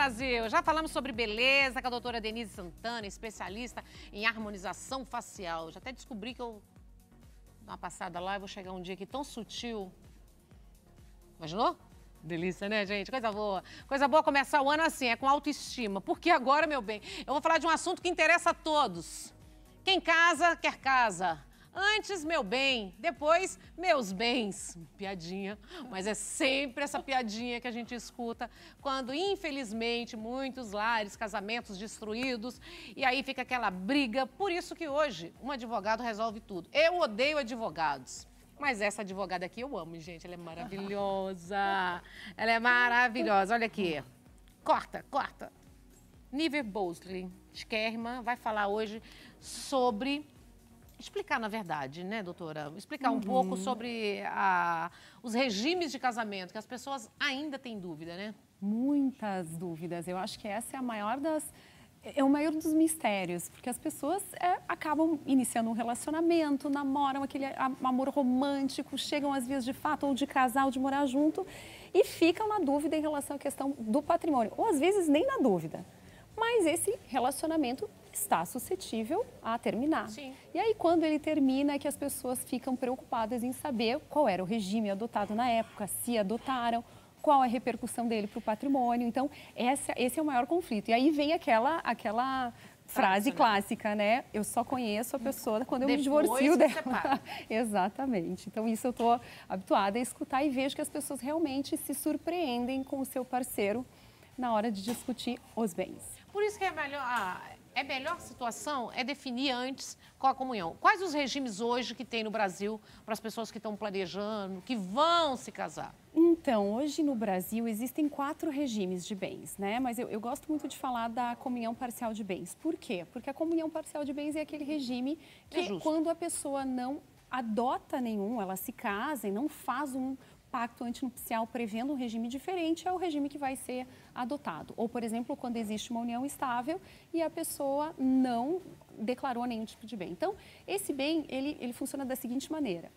Brasil! Já falamos sobre beleza com a doutora Denise Santana, especialista em harmonização facial. Já até descobri que eu, uma passada lá, eu vou chegar um dia aqui tão sutil. Imaginou? Delícia, né, gente? Coisa boa. Coisa boa começar o ano assim, é com autoestima. Porque agora, meu bem, eu vou falar de um assunto que interessa a todos. Quem casa, quer casa. Antes, meu bem, depois, meus bens. Piadinha, mas é sempre essa piadinha que a gente escuta quando, infelizmente, muitos lares, casamentos destruídos, e aí fica aquela briga. Por isso que hoje, um advogado resolve tudo. Eu odeio advogados. Mas essa advogada aqui eu amo, gente. Ela é maravilhosa. Ela é maravilhosa. Olha aqui. Corta, corta. Niver Bosley, esquerma, vai falar hoje sobre... Explicar, na verdade, né, doutora? Explicar um pouco sobre os regimes de casamento, que as pessoas ainda têm dúvida, né? Muitas dúvidas. Eu acho que essa é a maior das... É o maior dos mistérios, porque as pessoas acabam iniciando um relacionamento, namoram aquele amor romântico, chegam às vias de fato, ou de casar, ou de morar junto, e ficam na dúvida em relação à questão do patrimônio. Ou às vezes nem na dúvida. Mas esse relacionamento está suscetível a terminar. Sim. E aí, quando ele termina, é que as pessoas ficam preocupadas em saber qual era o regime adotado na época, se adotaram, qual a repercussão dele para o patrimônio. Então, esse é o maior conflito. E aí vem aquela frase clássica, né? Eu só conheço a pessoa quando eu me divorcio dela. Exatamente. Então, isso eu estou habituada a escutar e vejo que as pessoas realmente se surpreendem com o seu parceiro na hora de discutir os bens. Por isso que é melhor situação é definir antes qual a comunhão. Quais os regimes hoje que tem no Brasil para as pessoas que estão planejando, que vão se casar? Então, hoje no Brasil existem 4 regimes de bens, né? Mas eu gosto muito de falar da comunhão parcial de bens. Por quê? Porque a comunhão parcial de bens é aquele regime que quando a pessoa não adota nenhum, ela se casa e não faz um pacto antinupcial prevendo um regime diferente, é o regime que vai ser adotado. Ou, por exemplo, quando existe uma união estável e a pessoa não declarou nenhum tipo de bem. Então, esse bem, ele funciona da seguinte maneira.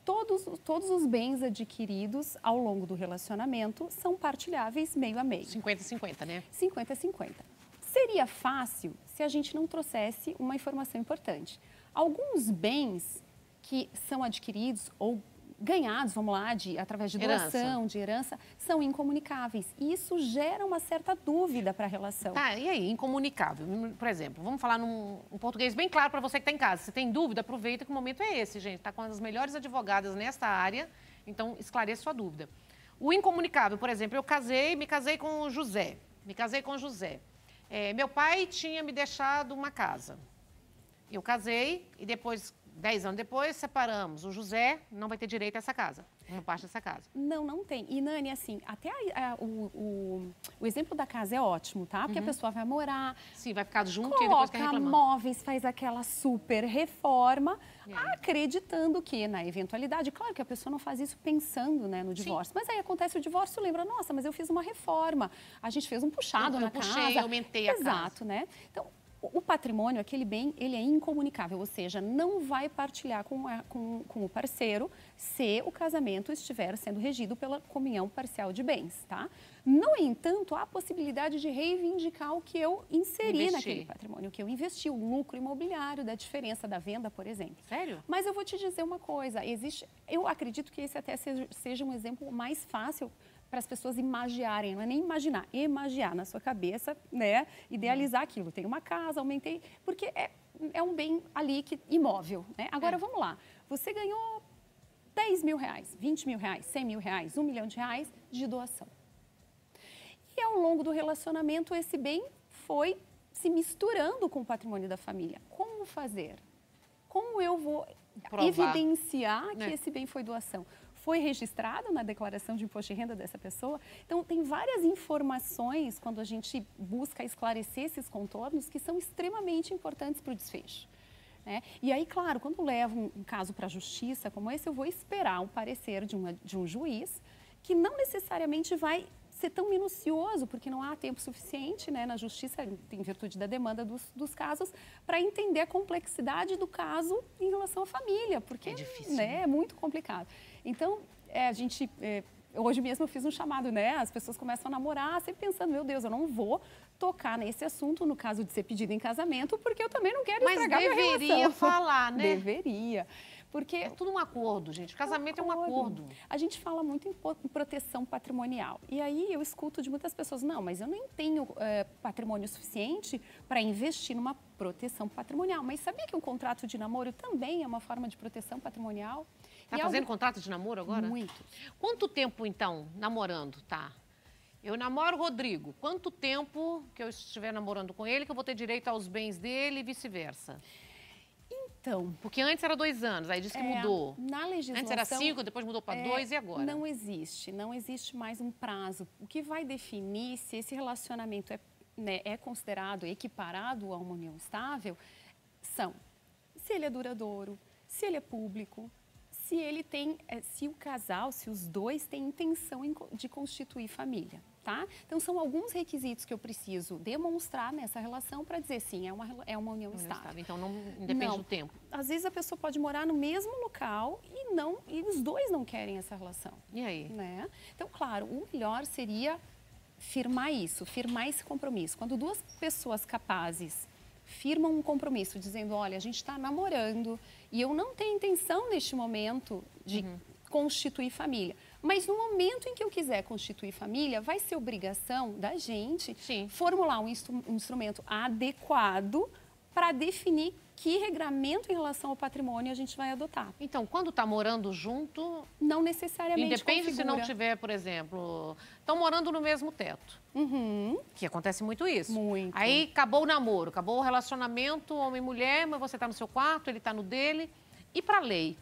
Todos os bens adquiridos ao longo do relacionamento são partilháveis meio a meio. 50-50, né? 50-50. Seria fácil se a gente não trouxesse uma informação importante. Alguns bens que são adquiridos ou ganhados, vamos lá, através de doação, de herança, são incomunicáveis. E isso gera uma certa dúvida para a relação. Tá, e aí, incomunicável? Por exemplo, vamos falar num português bem claro para você que está em casa. Se tem dúvida, aproveita que o momento é esse, gente. Está com as melhores advogadas nesta área, então esclareça sua dúvida. O incomunicável, por exemplo, me casei com o José. Meu pai tinha me deixado uma casa. Eu casei e depois... 10 anos depois, separamos. O José não vai ter direito a essa casa, uma parte dessa casa. Não tem. E, Nani, assim, até o exemplo da casa é ótimo, tá? Porque a pessoa vai morar... Sim, vai ficar junto e depois quer reclamar. Móveis, faz aquela super reforma, acreditando que, na eventualidade... Claro que a pessoa não faz isso pensando, né, no divórcio. Sim. Mas aí acontece o divórcio, lembra, nossa, mas eu fiz uma reforma. A gente fez um puxado na casa. Eu aumentei a casa. Exato, né? Então... O patrimônio, aquele bem, ele é incomunicável, ou seja, não vai partilhar com o parceiro se o casamento estiver sendo regido pela comunhão parcial de bens, tá? No entanto, há a possibilidade de reivindicar o que eu inseri naquele patrimônio, o que eu investi, o lucro imobiliário da diferença da venda, por exemplo. Sério? Mas eu vou te dizer uma coisa, eu acredito que esse até seja um exemplo mais fácil para as pessoas imaginarem, não é nem imaginar na sua cabeça, né? Idealizar aquilo. Tem uma casa, aumentei, porque é um bem ali imóvel, né? Agora, vamos lá. Você ganhou 10 mil reais, 20 mil reais, 100 mil reais, 1 milhão de reais de doação. E ao longo do relacionamento, esse bem foi se misturando com o patrimônio da família. Como fazer? Como eu vou evidenciar que esse bem foi doação? Foi registrado na declaração de imposto de renda dessa pessoa? Então, tem várias informações, quando a gente busca esclarecer esses contornos, que são extremamente importantes para o desfecho, né? E aí, claro, quando levo um caso para a justiça como esse, eu vou esperar um parecer de um juiz que não necessariamente vai ser tão minucioso, porque não há tempo suficiente, né, na justiça, em virtude da demanda dos casos, para entender a complexidade do caso em relação à família, porque é difícil, né, é muito complicado. Então, Hoje mesmo eu fiz um chamado, né? As pessoas começam a namorar, sempre pensando, meu Deus, eu não vou tocar nesse assunto, no caso de ser pedido em casamento, porque eu também não quero estragar minha relação. Mas deveria falar, né? Deveria. Porque é tudo um acordo, gente. Casamento é um acordo. A gente fala muito em proteção patrimonial. E aí eu escuto de muitas pessoas, não, mas eu nem tenho patrimônio suficiente para investir numa proteção patrimonial. Mas sabia que um contrato de namoro também é uma forma de proteção patrimonial? Tá fazendo contrato de namoro agora? Muito. Quanto tempo, então, namorando, tá? Eu namoro o Rodrigo. Quanto tempo que eu estiver namorando com ele que eu vou ter direito aos bens dele e vice-versa? Então, porque antes era 2 anos, aí disse que mudou. Na legislação... Antes era 5, depois mudou para 2 e agora? Não existe mais um prazo. O que vai definir se esse relacionamento é considerado equiparado a uma união estável são se ele é duradouro, se ele é público, se ele tem, se o casal, se os dois têm intenção de constituir família. Tá? Então, são alguns requisitos que eu preciso demonstrar nessa relação para dizer sim, é uma união estável. Então, não independe do tempo. Às vezes, a pessoa pode morar no mesmo local e os dois não querem essa relação. E aí? Né? Então, claro, o melhor seria firmar esse compromisso. Quando duas pessoas capazes firmam um compromisso dizendo, olha, a gente está namorando e eu não tenho intenção neste momento de constituir família. Mas no momento em que eu quiser constituir família, vai ser obrigação da gente formular um instrumento adequado para definir que regramento em relação ao patrimônio a gente vai adotar. Então, quando está morando junto... Não necessariamente independe se não tiver, por exemplo... Estão morando no mesmo teto. Que acontece muito isso. Muito. Aí acabou o namoro, acabou o relacionamento homem e mulher, mas você está no seu quarto, ele está no dele. E para a lei?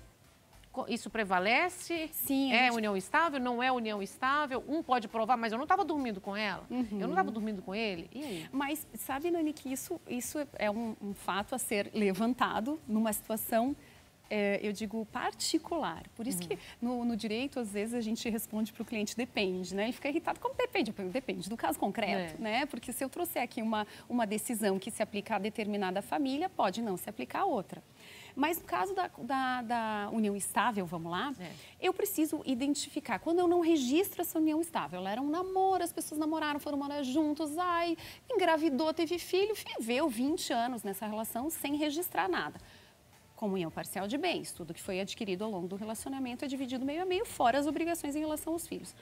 Isso prevalece? Sim. É união estável? Não é união estável? Um pode provar, mas eu não estava dormindo com ela. Eu não estava dormindo com ele. E aí? Mas sabe, Nani, que isso é um fato a ser levantado numa situação, eu digo, particular. Por isso que no direito, às vezes, a gente responde para o cliente depende, né? Ele fica irritado, como depende? Depende do caso concreto, né? Porque se eu trouxer aqui uma decisão que se aplica a determinada família, pode não se aplicar a outra. Mas no caso da união estável, vamos lá, eu preciso identificar. Quando eu não registro essa união estável, ela era um namoro, as pessoas namoraram, foram morar juntos, engravidou, teve filho, viveu 20 anos nessa relação sem registrar nada. Comunhão parcial de bens, tudo que foi adquirido ao longo do relacionamento é dividido meio a meio, fora as obrigações em relação aos filhos.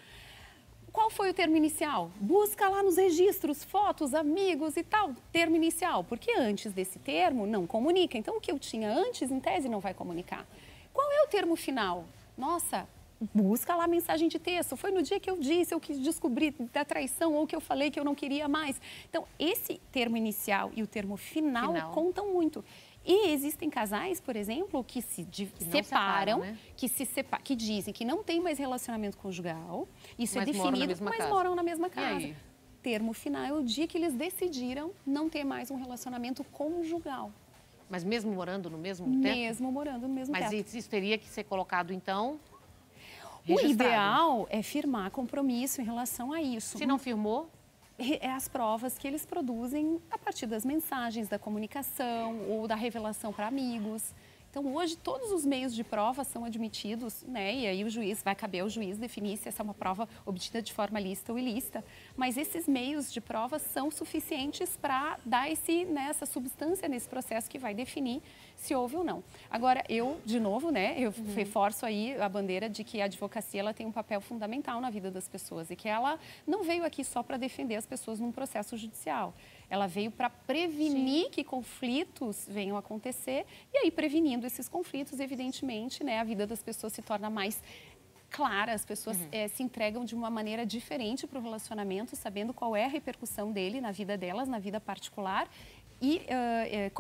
Qual foi o termo inicial? Busca lá nos registros, fotos, amigos e tal, termo inicial, porque antes desse termo não comunica. Então, o que eu tinha antes, em tese, não vai comunicar. Qual é o termo final? Nossa, busca lá a mensagem de texto. Foi no dia que eu disse, eu quis descobrir da traição ou que eu falei que eu não queria mais. Então, esse termo inicial e o termo final contam muito. E existem casais, por exemplo, que se separam, né? que dizem que não tem mais relacionamento conjugal, isso é definido, mas moram na mesma casa. Termo final é o dia que eles decidiram não ter mais um relacionamento conjugal. Mas mesmo morando no mesmo teto? Mesmo morando no mesmo teto. Mas isso teria que ser colocado, então, registrado. O ideal é firmar compromisso em relação a isso. Se não firmou? É as provas que eles produzem a partir das mensagens, da comunicação ou da revelação para amigos. Então, hoje, todos os meios de prova são admitidos, né? E aí vai caber ao juiz definir se essa é uma prova obtida de forma lícita ou ilícita. Mas esses meios de prova são suficientes para dar essa substância nesse processo que vai definir se houve ou não. Agora, de novo, né? Eu reforço aí a bandeira de que a advocacia ela tem um papel fundamental na vida das pessoas e que ela não veio aqui só para defender as pessoas num processo judicial. Ela veio para prevenir que conflitos venham a acontecer e aí, prevenindo esses conflitos, evidentemente, né, a vida das pessoas se torna mais clara, as pessoas se entregam de uma maneira diferente para o relacionamento, sabendo qual é a repercussão dele na vida delas, na vida particular e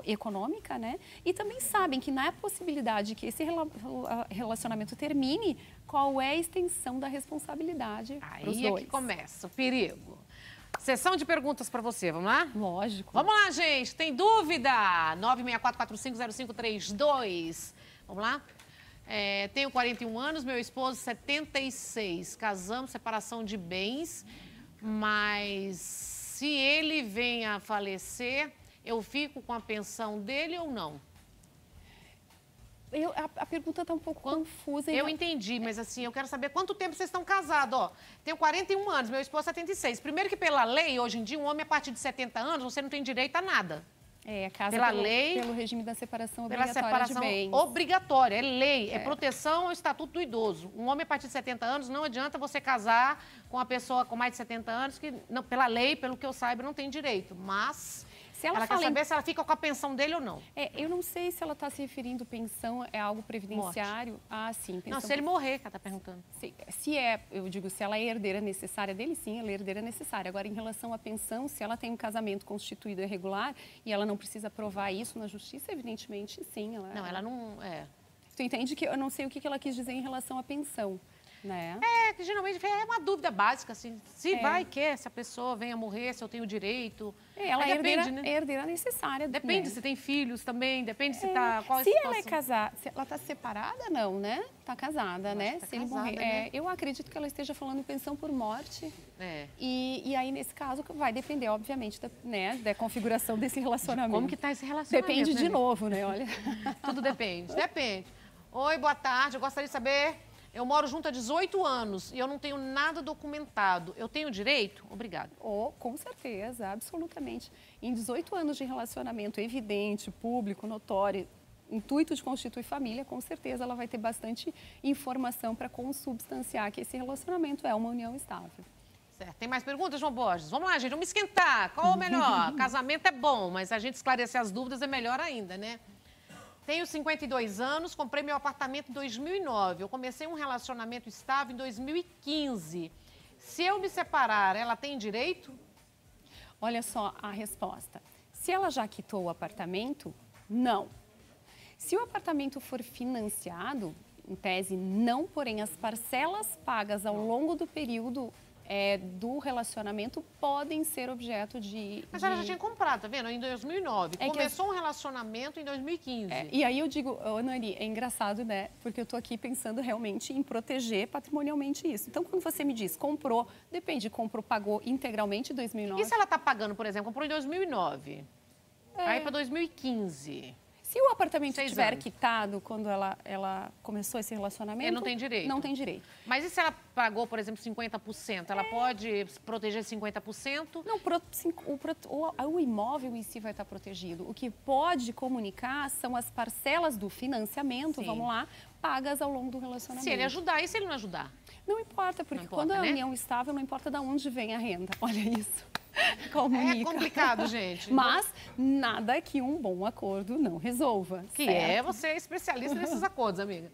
econômica, né? E também sabem que na possibilidade que esse relacionamento termine, qual é a extensão da responsabilidade para os dois. Aí é que começa o perigo. Sessão de perguntas para você, vamos lá? Lógico. Vamos lá, gente. Tem dúvida? 964-450532. Vamos lá? Tenho 41 anos, meu esposo 76. Casamos, separação de bens. Mas se ele vem a falecer, eu fico com a pensão dele ou não? A pergunta está um pouco confusa. Eu entendi, mas assim, eu quero saber quanto tempo vocês estão casados, ó. Tenho 41 anos, meu esposo 76. Primeiro que pela lei, hoje em dia, um homem a partir de 70 anos, você não tem direito a nada. Casa pela lei, pelo regime da separação pela obrigatória separação de bens. obrigatória, é lei, é proteção ao Estatuto do Idoso. Um homem a partir de 70 anos, não adianta você casar com uma pessoa com mais de 70 anos, que não, pela lei, pelo que eu saiba, não tem direito. Mas se ela quer saber se ela fica com a pensão dele ou não. Eu não sei se ela está se referindo pensão, é algo previdenciário. Morte. Ah, sim. Pensão não, se ele morrer, que ela está perguntando. Se ela é herdeira necessária dele, sim, ela é herdeira necessária. Agora, em relação à pensão, se ela tem um casamento constituído irregular e ela não precisa provar isso na justiça, evidentemente, sim. Ela não... Tu entende que eu não sei o que ela quis dizer em relação à pensão, né? Que geralmente é uma dúvida básica, assim. Se se a pessoa venha morrer, se eu tenho direito. Ela é herdeira necessária. Depende, se tem filhos também, depende se tá... Qual se ela é casada, se ela tá separada, não, né? Tá casada, né? Tá se ele casada, morrer. né? Eu acredito que ela esteja falando pensão por morte. E aí, nesse caso, vai depender, obviamente, da configuração desse relacionamento. Como que tá esse relacionamento? Depende de novo, né? Olha. Tudo depende. Oi, boa tarde. Eu gostaria de saber... Eu moro junto há 18 anos e eu não tenho nada documentado. Eu tenho direito? Obrigada. Com certeza, absolutamente. Em 18 anos de relacionamento evidente, público, notório, intuito de constituir família, com certeza ela vai ter bastante informação para consubstanciar que esse relacionamento é uma união estável. Certo. Tem mais perguntas, João Borges? Vamos lá, gente, vamos esquentar. Qual o melhor? Casamento é bom, mas a gente esclarecer as dúvidas é melhor ainda, né? Tenho 52 anos, comprei meu apartamento em 2009. Eu comecei um relacionamento estável em 2015. Se eu me separar, ela tem direito? Olha só a resposta. Se ela já quitou o apartamento, não. Se o apartamento for financiado, em tese não, porém as parcelas pagas ao longo do período do relacionamento podem ser objeto de... Mas ela já tinha comprado, tá vendo? Em 2009. Começou um relacionamento em 2015. E aí eu digo, Nani, é engraçado, né? Porque eu tô aqui pensando realmente em proteger patrimonialmente isso. Então, quando você me diz, comprou, depende, pagou integralmente em 2009. E se ela tá pagando, por exemplo, comprou em 2009, aí para 2015... Se o apartamento estiver quitado quando ela começou esse relacionamento... não tem direito. Não tem direito. Mas e se ela pagou, por exemplo, 50%? Ela pode proteger 50%? Não, o imóvel em si vai estar protegido. O que pode comunicar são as parcelas do financiamento, vamos lá, pagas ao longo do relacionamento. Se ele ajudar e se ele não ajudar? Não importa, porque quando a união estável, não importa de onde vem a renda. Olha isso. Comunica. É complicado, gente. Mas nada que um bom acordo não resolva. Você é especialista nesses acordos, amiga.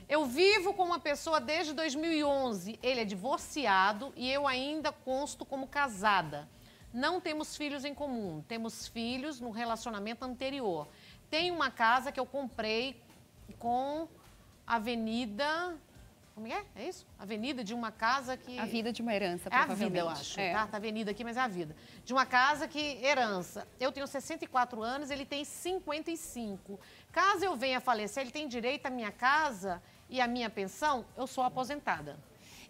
Eu vivo com uma pessoa desde 2011. Ele é divorciado e eu ainda consto como casada. Não temos filhos em comum. Temos filhos no relacionamento anterior. Tem uma casa que eu comprei com avenida... Como é? É isso? Avenida de uma casa que... A vida de uma herança, provavelmente. É a vida, eu acho. Tá avenida aqui, mas é a vida. De uma casa que... Herança. Eu tenho 64 anos, ele tem 55. Caso eu venha a falecer, ele tem direito à minha casa e à minha pensão, eu sou aposentada.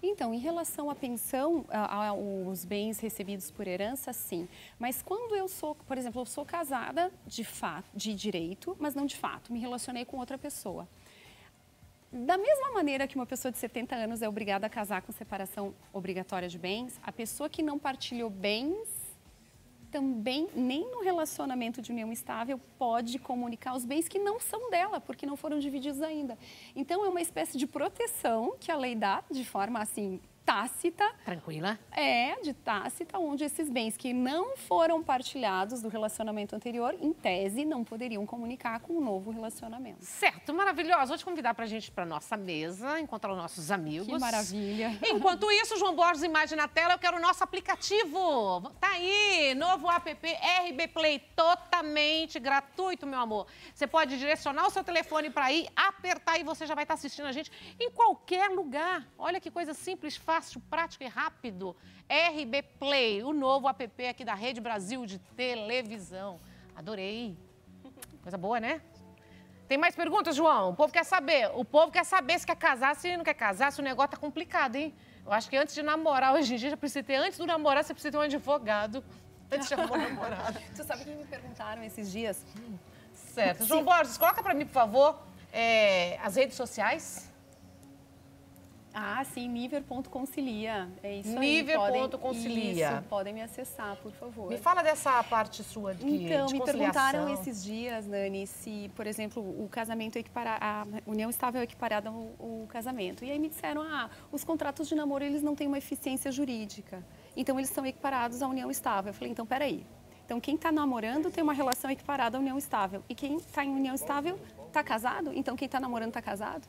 Então, em relação à pensão, aos bens recebidos por herança, sim. Mas quando eu sou, por exemplo, eu sou casada de fato, de direito, mas não de fato, me relacionei com outra pessoa. Da mesma maneira que uma pessoa de 70 anos é obrigada a casar com separação obrigatória de bens, a pessoa que não partilhou bens também, nem no relacionamento de união estável, pode comunicar os bens que não são dela, porque não foram divididos ainda. Então, é uma espécie de proteção que a lei dá de forma assim... tácita. Tranquila. De tácita, onde esses bens que não foram partilhados do relacionamento anterior, em tese, não poderiam comunicar com o novo relacionamento. Certo, maravilhosa. Vou te convidar para a gente para nossa mesa, encontrar os nossos amigos. Que maravilha. Enquanto isso, João Borges, imagem na tela, eu quero o nosso aplicativo. Tá aí, novo app RB Play, totalmente gratuito, meu amor. Você pode direcionar o seu telefone para aí, apertar e você já vai estar assistindo a gente em qualquer lugar. Olha que coisa simples, fácil, prático e rápido. RB Play, o novo app aqui da Rede Brasil de televisão. Adorei. Coisa boa, né? Tem mais perguntas, João? O povo quer saber. O povo quer saber se quer casar, se não quer casar, se o negócio tá complicado, hein? Eu acho que antes de namorar, hoje em dia, já precisa ter, antes do namorar, você precisa ter um advogado. Antes de arrumar um namorado. Tu sabe o que me perguntaram esses dias? Certo. João Borges, coloca pra mim, por favor. As redes sociais? Ah, sim, niver.concilia. É isso aí. Niver.concilia. Isso, podem me acessar, por favor. Me fala dessa parte sua de Então, de me conciliação. perguntaram esses dias, Nani, se, por exemplo, o casamento a união estável é equiparada ao casamento. E aí me disseram, os contratos de namoro, eles não têm uma eficiência jurídica. Então, eles são equiparados à união estável. Eu falei, então, peraí. Então, quem está namorando tem uma relação equiparada à união estável. E quem está em união estável está casado? Então, quem está namorando está casado?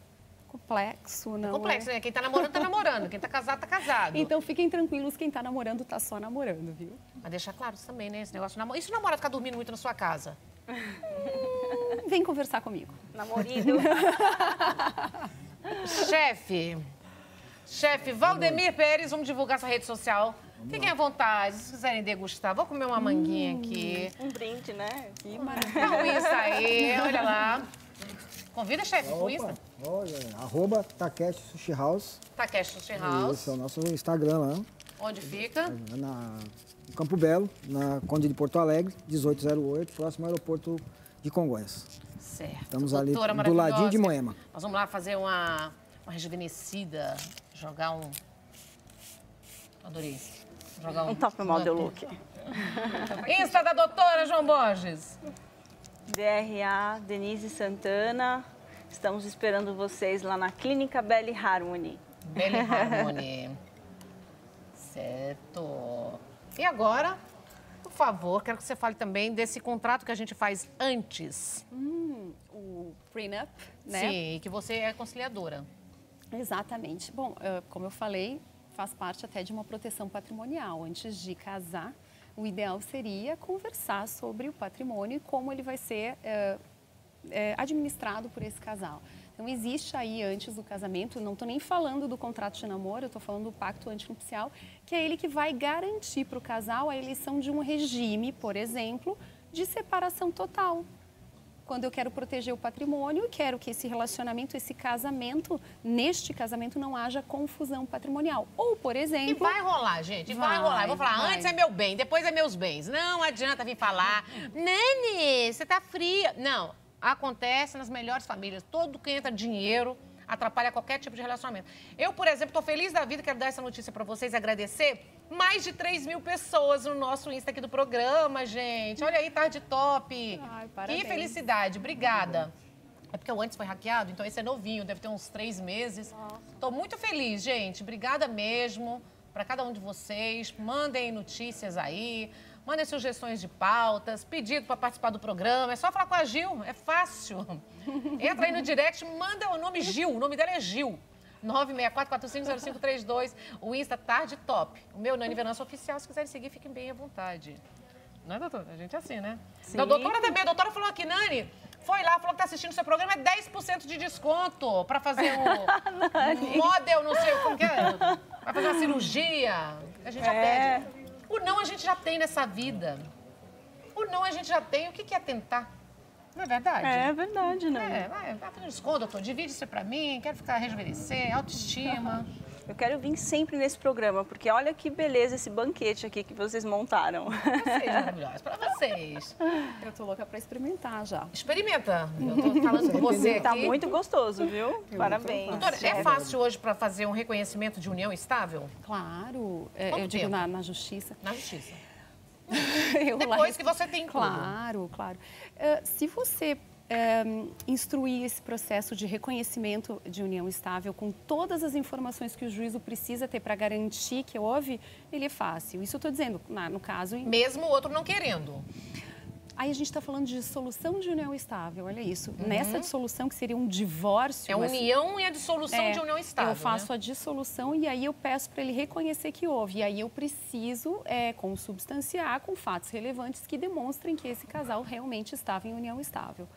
Complexo, não Complexo, né? Quem tá namorando, tá namorando. Quem tá casado, tá casado. Então, fiquem tranquilos, quem tá namorando, tá só namorando, viu? Mas deixa claro isso também, né? Esse negócio de namoro. E se o namorado ficar dormindo muito na sua casa? Vem conversar comigo. Namorido. Chefe, Valdemir Pérez, vamos divulgar essa rede social. Fiquem à vontade, se quiserem degustar. Vou comer uma manguinha aqui. Um brinde, né? Que maravilha. Dá um Insta aí, olha lá. Convida, chefe, pro Insta. Olha, @Takeshi Sushi House. Takeshi Sushi House. Esse é o nosso Instagram lá. Onde fica? No Campo Belo, na Conde de Porto Alegre, 1808, próximo ao aeroporto de Congonhas. Certo. Estamos ali Doutora do ladinho de Moema. Nós vamos lá fazer uma rejuvenescida, jogar um... Adorei. Jogar Um top model look. Insta da doutora João Borges. DRA Denise Santana. Estamos esperando vocês lá na Clínica Belly Harmony. Belly Harmony. Certo. E agora, por favor, quero que você fale também desse contrato que a gente faz antes. O prenup, né? Sim, que você é conciliadora. Exatamente. Bom, como eu falei, faz parte até de uma proteção patrimonial. Antes de casar, o ideal seria conversar sobre o patrimônio e como ele vai ser administrado por esse casal. Então, existe aí, antes do casamento, não estou nem falando do contrato de namoro, eu estou falando do pacto antinupcial, que é ele que vai garantir para o casal a eleição de um regime, por exemplo, de separação total. Quando eu quero proteger o patrimônio e quero que esse relacionamento, esse casamento, neste casamento não haja confusão patrimonial. Ou, por exemplo... E vai rolar, gente, vai rolar. Eu vou falar, antes é meu bem, depois é meus bens. Não adianta vir falar, Nani, você tá fria. Não, acontece nas melhores famílias. Todo que entra dinheiro atrapalha qualquer tipo de relacionamento. Eu, por exemplo, estou feliz da vida, quero dar essa notícia para vocês, agradecer. Mais de 3.000 pessoas no nosso Insta aqui do programa, gente. Olha aí, Tarde Top. Ai, parabéns. Que felicidade, obrigada. É porque o antes foi hackeado, então esse é novinho, deve ter uns 3 meses. Estou muito feliz, gente. Obrigada mesmo para cada um de vocês. Mandem notícias aí, mandem sugestões de pautas, pedido para participar do programa. É só falar com a Gil, é fácil. Entra aí no direct, manda o nome Gil, o nome dela é Gil. 964-450532, o Insta Tarde Top. O meu Nani Venâncio Oficial, se quiserem seguir, fiquem bem à vontade. Não é, doutora? A gente é assim, né? Sim. Então, a doutora também, a doutora falou aqui, Nani, foi lá, falou que tá assistindo o seu programa, é 10% de desconto para fazer um model, não sei como que é. Vai fazer uma cirurgia, a gente já pede. O não a gente já tem nessa vida. O não a gente já tem, o que é tentar? Não é verdade? É verdade, né? Vai fazer um desconto, doutor. Divide isso pra mim, quero ficar rejuvenescer, autoestima. Eu quero vir sempre nesse programa, porque olha que beleza esse banquete aqui que vocês montaram. Vocês maravilhosos, pra vocês. Eu tô louca para experimentar já. Experimenta. Eu tô falando com você aqui. Tá muito gostoso, viu? Parabéns. Doutora, é fácil hoje pra fazer um reconhecimento de união estável? Claro, Quanto eu digo tempo? na justiça. Na justiça. Depois que você tem tudo. Claro. Se você instruir esse processo de reconhecimento de união estável com todas as informações que o juízo precisa ter para garantir que houve, ele é fácil. Isso eu estou dizendo, no caso... Mesmo o outro não querendo. Aí a gente está falando de dissolução de união estável, olha isso. Nessa dissolução, que seria um divórcio... É a união e a dissolução de união estável, eu faço a dissolução e aí eu peço para ele reconhecer que houve. E aí eu preciso consubstanciar com fatos relevantes que demonstrem que esse casal realmente estava em união estável.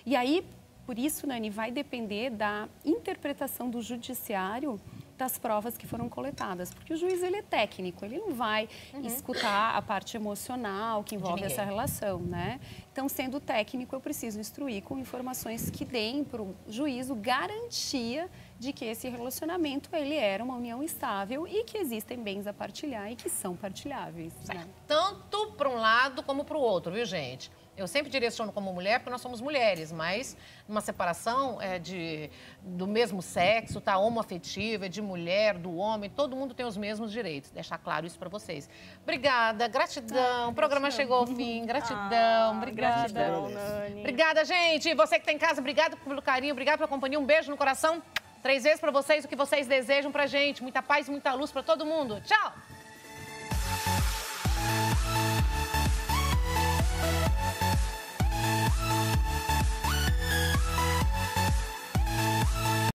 E aí, por isso, Nani, vai depender da interpretação do judiciário das provas que foram coletadas. Porque o juiz, ele é técnico, ele não vai escutar a parte emocional que envolve essa relação, né? Então, sendo técnico, eu preciso instruir com informações que deem para o juízo garantia de que esse relacionamento, ele era uma união estável e que existem bens a partilhar e que são partilháveis, né? Tanto para um lado como para o outro, viu, gente? Eu sempre direciono como mulher, porque nós somos mulheres, mas numa separação do mesmo sexo, tá? Homoafetiva, de mulher, do homem, todo mundo tem os mesmos direitos. Deixar claro isso para vocês. Obrigada, gratidão. O programa chegou ao fim. Gratidão, obrigada. Gratidão, Nani. Obrigada, gente. Você que está em casa, obrigado pelo carinho, obrigado pela companhia. Um beijo no coração. 3 vezes para vocês o que vocês desejam pra gente. Muita paz e muita luz para todo mundo. Tchau!